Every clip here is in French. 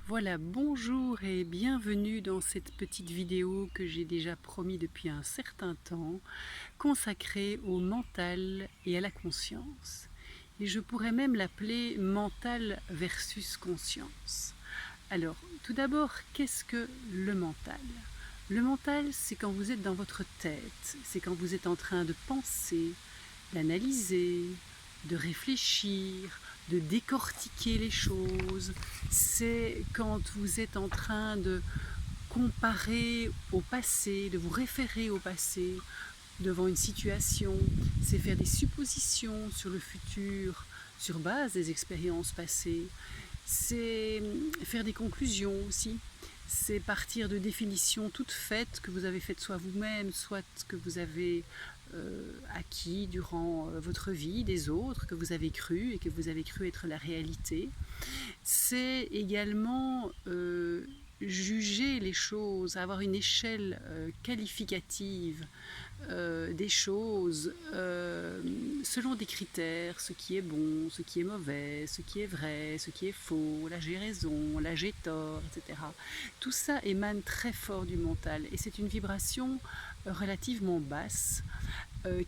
Voilà, bonjour et bienvenue dans cette petite vidéo que j'ai déjà promis depuis un certain temps, consacrée au mental et à la conscience. Et je pourrais même l'appeler mental versus conscience. Alors, tout d'abord, qu'est-ce que le mental? Le mental, c'est quand vous êtes dans votre tête, c'est quand vous êtes en train de penser, d'analyser, de réfléchir, de décortiquer les choses. C'est quand vous êtes en train de comparer au passé, de vous référer au passé devant une situation. C'est faire des suppositions sur le futur sur base des expériences passées. C'est faire des conclusions aussi. C'est partir de définitions toutes faites que vous avez faites soit vous-même, soit que vous avez acquis durant votre vie des autres, que vous avez cru et que vous avez cru être la réalité. C'est également juger les choses, avoir une échelle qualificative des choses selon des critères, ce qui est bon, ce qui est mauvais, ce qui est vrai, ce qui est faux, là j'ai raison, là j'ai tort, etc. Tout ça émane très fort du mental et c'est une vibration relativement basse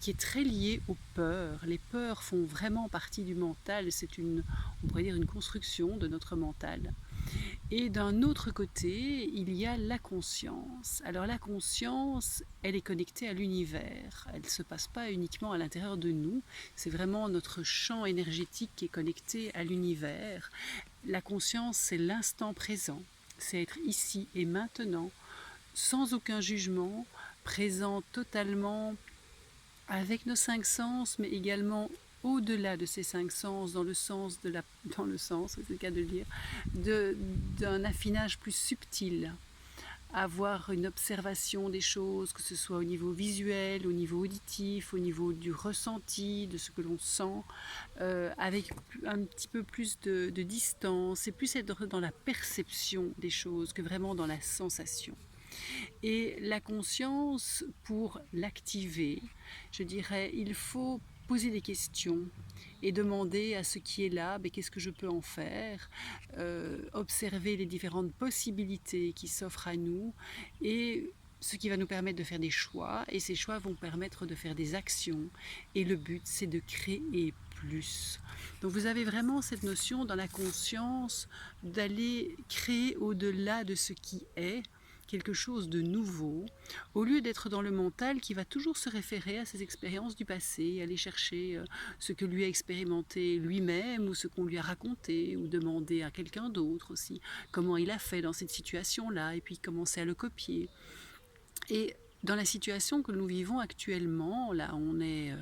qui est très liée aux peurs. Les peurs font vraiment partie du mental, c'est on pourrait dire une construction de notre mental. Et d'un autre côté, il y a la conscience. Alors la conscience, elle est connectée à l'univers. Elle ne se passe pas uniquement à l'intérieur de nous. C'est vraiment notre champ énergétique qui est connecté à l'univers. La conscience, c'est l'instant présent. C'est être ici et maintenant, sans aucun jugement, présent totalement avec nos cinq sens, mais également au-delà de ces cinq sens, dans le sens, c'est le cas de le dire, d'un affinage plus subtil, avoir une observation des choses, que ce soit au niveau visuel, au niveau auditif, au niveau du ressenti, de ce que l'on sent, avec un petit peu plus de distance, et plus être dans la perception des choses que vraiment dans la sensation. Et la conscience, pour l'activer, je dirais, il faut poser des questions et demander à ce qui est là, qu'est-ce que je peux en faire, observer les différentes possibilités qui s'offrent à nous et ce qui va nous permettre de faire des choix, et ces choix vont permettre de faire des actions, et le but c'est de créer plus. Donc vous avez vraiment cette notion dans la conscience d'aller créer au-delà de ce qui est, quelque chose de nouveau, au lieu d'être dans le mental qui va toujours se référer à ses expériences du passé, aller chercher ce que lui a expérimenté lui-même ou ce qu'on lui a raconté, ou demander à quelqu'un d'autre aussi comment il a fait dans cette situation-là et puis commencer à le copier. Et dans la situation que nous vivons actuellement, là on est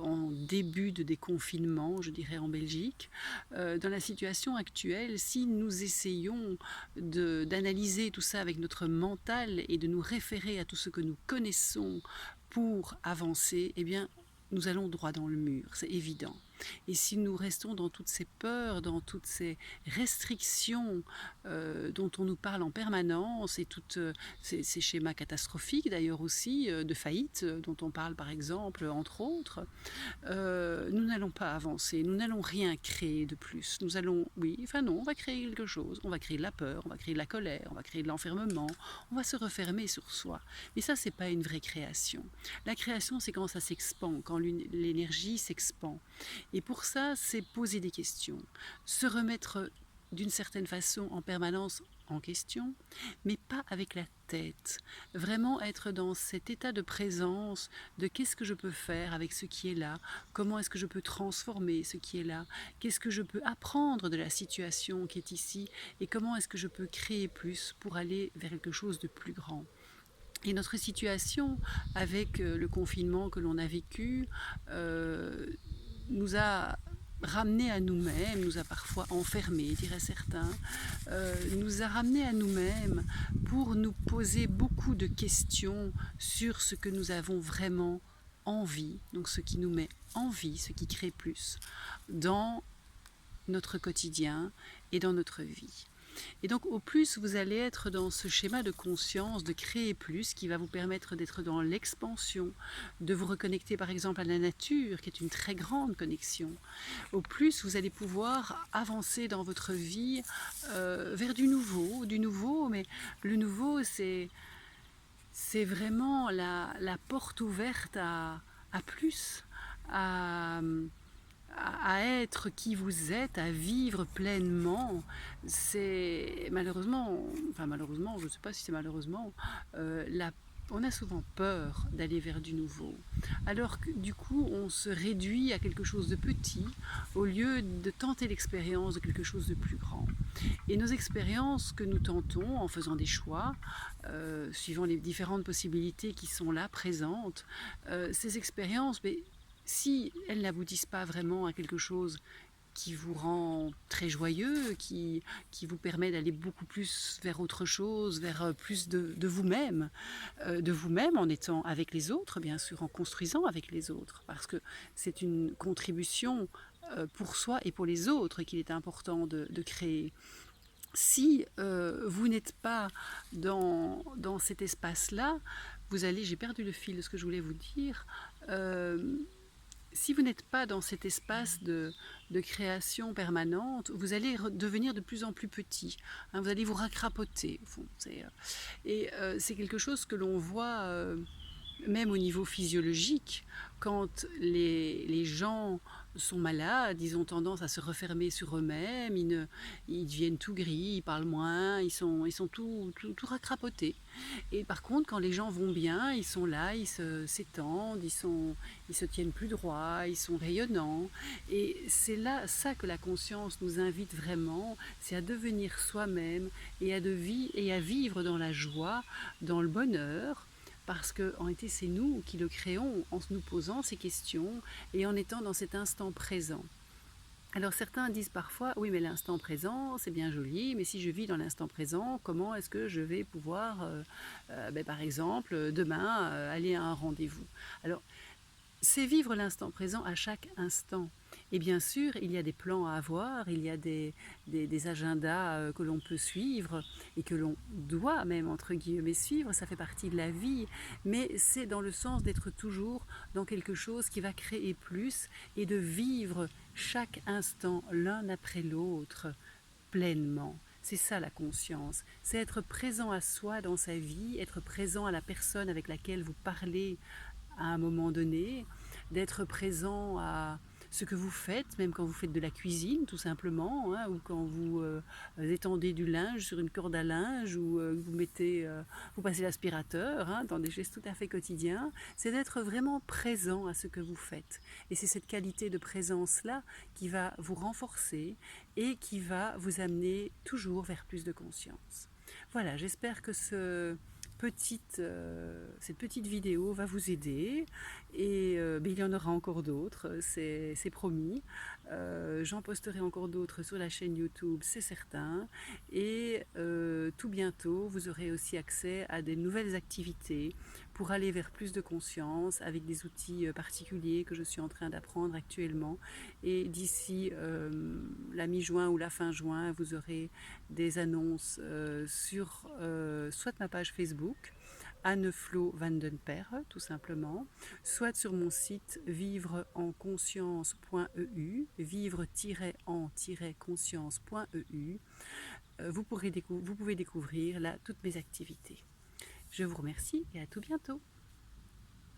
en début de déconfinement, je dirais en Belgique, dans la situation actuelle, si nous essayons d'analyser tout ça avec notre mental et de nous référer à tout ce que nous connaissons pour avancer, eh bien nous allons droit dans le mur, c'est évident. Et si nous restons dans toutes ces peurs, dans toutes ces restrictions dont on nous parle en permanence, et tous ces schémas catastrophiques d'ailleurs aussi, de faillite, dont on parle par exemple, entre autres, nous n'allons pas avancer, nous n'allons rien créer de plus. Nous allons, oui, enfin non, on va créer quelque chose, on va créer de la peur, on va créer de la colère, on va créer de l'enfermement, on va se refermer sur soi. Mais ça, c'est pas une vraie création. La création, c'est quand ça s'expand, quand l'énergie s'expand. Et pour ça, c'est poser des questions, se remettre d'une certaine façon en permanence en question, mais pas avec la tête. Vraiment être dans cet état de présence de qu'est-ce que je peux faire avec ce qui est là, comment est-ce que je peux transformer ce qui est là, qu'est-ce que je peux apprendre de la situation qui est ici, et comment est-ce que je peux créer plus pour aller vers quelque chose de plus grand. Et notre situation avec le confinement que l'on a vécu nous a ramené à nous-mêmes, nous a parfois enfermés, diraient certains, nous a ramenés à nous-mêmes pour nous poser beaucoup de questions sur ce que nous avons vraiment envie, donc ce qui nous met en vie, ce qui crée plus dans notre quotidien et dans notre vie. Et donc au plus vous allez être dans ce schéma de conscience, de créer plus, qui va vous permettre d'être dans l'expansion, de vous reconnecter par exemple à la nature, qui est une très grande connexion, au plus vous allez pouvoir avancer dans votre vie vers du nouveau, mais le nouveau c'est vraiment la porte ouverte à plus, à, à être qui vous êtes, à vivre pleinement. C'est malheureusement, enfin malheureusement, je ne sais pas si c'est malheureusement, on a souvent peur d'aller vers du nouveau. Alors que du coup, on se réduit à quelque chose de petit au lieu de tenter l'expérience de quelque chose de plus grand. Et nos expériences que nous tentons en faisant des choix, suivant les différentes possibilités qui sont là, présentes, ces expériences, mais si elles n'aboutissent pas vraiment à quelque chose qui vous rend très joyeux, qui vous permet d'aller beaucoup plus vers autre chose, vers plus de vous-même en étant avec les autres, bien sûr, en construisant avec les autres, parce que c'est une contribution pour soi et pour les autres qu'il est important de créer. Si vous n'êtes pas dans cet espace-là, vous allez, j'ai perdu le fil de ce que je voulais vous dire, si vous n'êtes pas dans cet espace de création permanente, vous allez devenir de plus en plus petit. Hein, vous allez vous racrapoter. Au fond, c'est quelque chose que l'on voit même au niveau physiologique. Quand les gens sont malades, ils ont tendance à se refermer sur eux-mêmes, ils deviennent tout gris, ils parlent moins, ils sont tout racrapotés. Et par contre, quand les gens vont bien, ils sont là, ils s'étendent, ils se tiennent plus droit, ils sont rayonnants. Et c'est là ça que la conscience nous invite vraiment, c'est à devenir soi-même et à vivre dans la joie, dans le bonheur, parce qu'en réalité c'est nous qui le créons en nous posant ces questions et en étant dans cet instant présent. Alors certains disent parfois, oui mais l'instant présent c'est bien joli, mais si je vis dans l'instant présent, comment est-ce que je vais pouvoir, par exemple, demain aller à un rendez-vous? Alors c'est vivre l'instant présent à chaque instant. Et bien sûr, il y a des plans à avoir, il y a des agendas que l'on peut suivre et que l'on doit même, entre guillemets, suivre, ça fait partie de la vie, mais c'est dans le sens d'être toujours dans quelque chose qui va créer plus et de vivre chaque instant l'un après l'autre pleinement. C'est ça la conscience, c'est être présent à soi dans sa vie, être présent à la personne avec laquelle vous parlez à un moment donné, d'être présent à ce que vous faites, même quand vous faites de la cuisine tout simplement, hein, ou quand vous étendez du linge sur une corde à linge, ou vous passez l'aspirateur, hein, dans des gestes tout à fait quotidiens, c'est d'être vraiment présent à ce que vous faites. Et c'est cette qualité de présence-là qui va vous renforcer et qui va vous amener toujours vers plus de conscience. Voilà, j'espère que cette petite vidéo va vous aider et il y en aura encore d'autres, c'est promis. J'en posterai encore d'autres sur la chaîne YouTube, c'est certain. Et tout bientôt, vous aurez aussi accès à des nouvelles activités pour aller vers plus de conscience avec des outils particuliers que je suis en train d'apprendre actuellement. Et d'ici la mi-juin ou la fin juin, vous aurez des annonces sur soit ma page Facebook, Anne Flo van den Perre, tout simplement, soit sur mon site vivre-en-conscience.eu, vivre-en-conscience.eu. Vous pouvez découvrir là toutes mes activités. Je vous remercie et à tout bientôt.